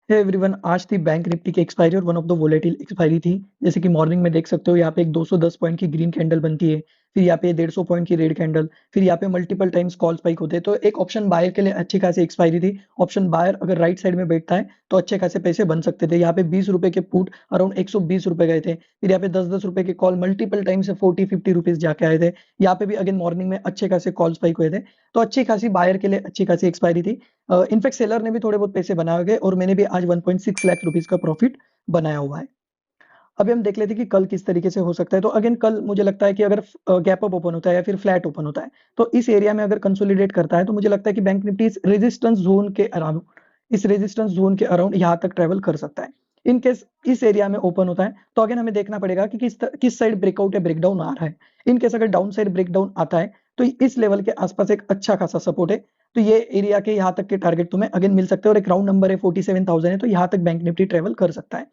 Hey everyone, आज थी bank Nifty की एक्सपायरी और वन ऑफ द वोलेटिल एक्सपायरी थी। जैसे कि मॉर्निंग में देख सकते हो यहाँ पे एक 210 पॉइंट की ग्रीन कैंडल बनती है, फिर यहाँ पे 150 पॉइंट की रेड कैंडल, फिर यहाँ पे मल्टीपल टाइम्स कॉल स्पाइक होते हैं। तो एक ऑप्शन बायर के लिए अच्छी खासी एक्सपायरी थी। ऑप्शन बायर अगर राइट साइड में बैठता है तो अच्छे खासे पैसे बन सकते थे। यहाँ पे 20 रुपए के पुट अराउंड 120 रुपए गए थे, फिर यहाँ पे 10-10 रुपए के कॉल मल्टीपल टाइम से 40-50 रुपीज जाके आए थे। यहाँ पे भी अगेन मॉर्निंग में अच्छे खासे कॉल स्पाइक हुए थे। तो अच्छी खासी बायर के लिए अच्छी खासी एक्सपायरी थी। इनफैक्ट सेलर ने भी थोड़े बहुत पैसे बनाए गए और मैंने भी आज 1.6 लाख रुपीस का प्रॉफिट बनाया हुआ है। अभी हम देख लेते हैं कि कल किस तरीके से हो सकता है। तो अगेन कल मुझे लगता है कि अगर गैप अप ओपन होता है या फिर फ्लैट ओपन होता है तो इस एरिया में अगर कंसोलिडेट करता है तो मुझे लगता है कि बैंक निफ्टी इस रेजिस्टेंस जोन के अराउंड यहाँ तक ट्रेवल कर सकता है। इन केस इस एरिया में ओपन होता है तो अगेन हमें देखना पड़ेगा कि किस साइड ब्रेकआउट या ब्रेकडाउन आ रहा है। इन केस अगर डाउन साइड ब्रेकडाउन आता है तो इस लेवल के आसपास एक अच्छा खासा सपोर्ट है। तो ये एरिया के यहाँ तक के टारगेट तुम्हें अगेन मिल सकते हैं और एक राउंड नंबर है 47,000 है, तो यहाँ तक बैंक निफ्टी ट्रेवल कर सकता है।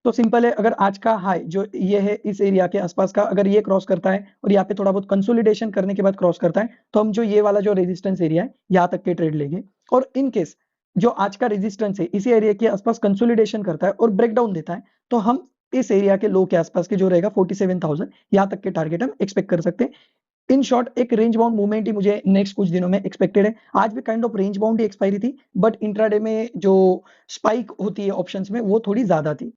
तो सिंपल है, अगर आज का हाई जो ये है इस एरिया के आसपास का अगर ये क्रॉस करता है और यहाँ पे थोड़ा बहुत कंसोलिडेशन करने के बाद क्रॉस करता है तो हम जो ये वाला जो रेजिस्टेंस एरिया है यहाँ तक के ट्रेड लेंगे। और इन केस जो आज का रेजिस्टेंस है इसी एरिया के आसपास कंसोलिडेशन करता है और ब्रेकडाउन देता है तो हम इस एरिया के लो के आसपास के जो रहेगा 47,000 यहाँ तक के टारगेट हम एक्सपेक्ट कर सकते हैं। इन शॉर्ट एक रेंज बाउंड मूवमेंट ही मुझे नेक्स्ट कुछ दिनों में एक्सपेक्टेड है। आज भी kind of range bound he expiry थी, बट इंट्राडे में जो स्पाइक होती है ऑप्शंस में वो थोड़ी ज्यादा थी।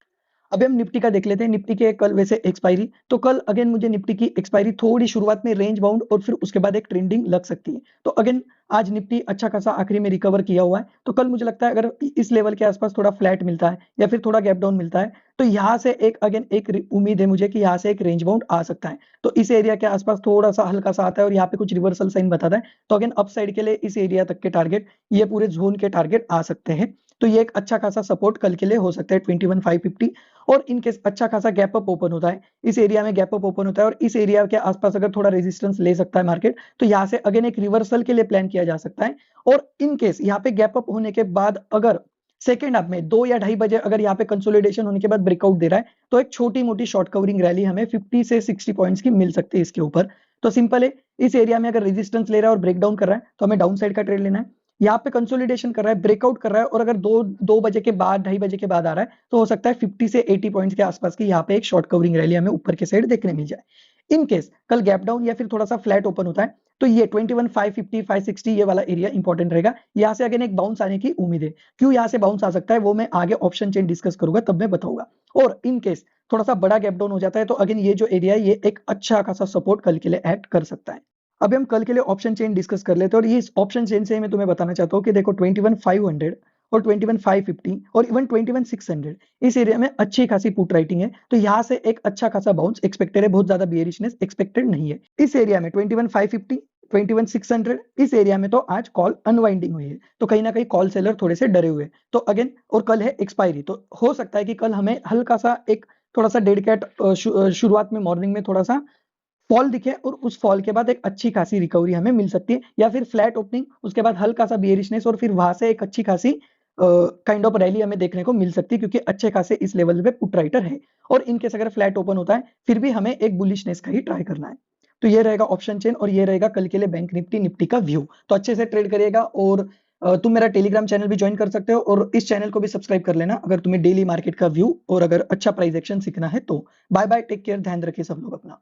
अभी हम निफ्टी का देख लेते हैं। निफ्टी के कल वैसे एक्सपायरी, तो कल अगेन मुझे निफ्टी की एक्सपायरी थोड़ी शुरुआत में रेंज बाउंड और फिर उसके बाद एक ट्रेंडिंग लग सकती है। तो अगेन आज निफ्टी अच्छा खासा आखिरी में रिकवर किया हुआ है। तो कल मुझे लगता है अगर इस लेवल के आसपास थोड़ा फ्लैट मिलता है या फिर थोड़ा गैप डाउन मिलता है तो यहाँ से एक अगेन एक उम्मीद है मुझे कि यहाँ से एक रेंज बाउंड आ सकता है। तो इस एरिया के आसपास थोड़ा सा हल्का सा आता है और यहाँ पे कुछ रिवर्सल साइन बताता है तो अगेन अप साइड के लिए इस एरिया तक के टारगेट, ये पूरे जोन के टारगेट आ सकते हैं। तो ये एक अच्छा खासा सपोर्ट कल के लिए हो सकता है 21,550। और इन केस अच्छा खासा गैप अप ओपन होता है, इस एरिया में गैप अप ओपन होता है और इस एरिया के आसपास अगर थोड़ा रेजिस्टेंस ले सकता है मार्केट तो यहाँ से अगेन एक रिवर्सल के लिए प्लान किया जा सकता है। और इन केस यहाँ पे गैप अप होने के बाद अगर सेकेंड हाफ में 2 या 2:30 बजे अगर यहाँ पे कंसोलिडेशन होने के बाद ब्रेकआउट दे रहा है तो एक छोटी मोटी शॉर्ट कवरिंग रैली हमें 50 से 60 पॉइंट्स की मिल सकती है इसके ऊपर। तो सिंपल है, इस एरिया में अगर रेजिस्टेंस ले रहा है और ब्रेकडाउन कर रहा है तो हमें डाउन साइड का ट्रेड लेना है। यहाँ पे कंसोलिडेशन कर रहा है, ब्रेकआउट कर रहा है और अगर 2 बजे के बाद 2:30 बजे के बाद आ रहा है तो हो सकता है 50 से 80 पॉइंट्स के आसपास की यहाँ पे एक शॉर्ट कवरिंग रैली हमें ऊपर के साइड देखने मिल जाए। इन केस कल गैप डाउन या फिर थोड़ा सा फ्लैट ओपन होता है तो ये 21,550 560 ये वाला एरिया इंपॉर्टेंट रहेगा। यहाँ से अगेन एक बाउंस आने की उम्मीद है। क्यों यहाँ से बाउंस आ सकता है वो मैं आगे ऑप्शन चेन डिस्कस करूंगा तब मैं बताऊंगा। और इन केस थोड़ा सा बड़ा गैप डाउन हो जाता है तो अगेन ये जो एरिया है ये एक अच्छा खासा सपोर्ट कल के लिए एक्ट कर सकता है। अभी हम कल के लिए ऑप्शन चेन डिस्कस कर लेते हैं और ये इस ऑप्शन चेन से मैं तुम्हें बताना चाहता हूँ कि देखो 21,500 और 21,550 और इवन 21,600 इस एरिया में अच्छी खासी पुट राइटिंग है। तो यहाँ से एक अच्छा खासा बाउंस एक्सपेक्टेड है, बहुत ज्यादा बेयरिशनेस एक्सपेक्टेड नहीं है। इस एरिया में 21,550 21,600 इस एरिया में तो आज कॉल अनवाइंडिंग हुई है तो कहीं ना कहीं कॉल सेलर थोड़े से डरे हुए। तो अगेन और कल है एक्सपायरी तो हो सकता है कि कल हमें हल्का सा एक थोड़ा सा डेड कैट शुरुआत में मॉर्निंग में थोड़ा सा फॉल दिखे और उस फॉल के बाद एक अच्छी खासी रिकवरी हमें मिल सकती है या फिर फ्लैट ओपनिंग उसके बाद हल्का सा बियरिशनेस और फिर वहां से एक अच्छी खासी काइंड ऑफ रैली हमें देखने को मिल सकती है क्योंकि अच्छे खासे इस लेवल पे पुट राइटर है। और इनकेस अगर फ्लैट ओपन होता है फिर भी हमें एक बुलिशनेस का ही ट्राई करना है। तो ये रहेगा ऑप्शन चेन और ये रहेगा कल के लिए बैंक निफ्टी का व्यू। तो अच्छे से ट्रेड करिएगा और तुम मेरा टेलीग्राम चैनल भी ज्वाइन कर सकते हो और इस चैनल को भी सब्सक्राइब कर लेना अगर तुम्हें डेली मार्केट का व्यू और अगर अच्छा प्राइस एक्शन सीखना है तो। बाय बाय, टेक केयर, ध्यान रखिए सब लोग अपना।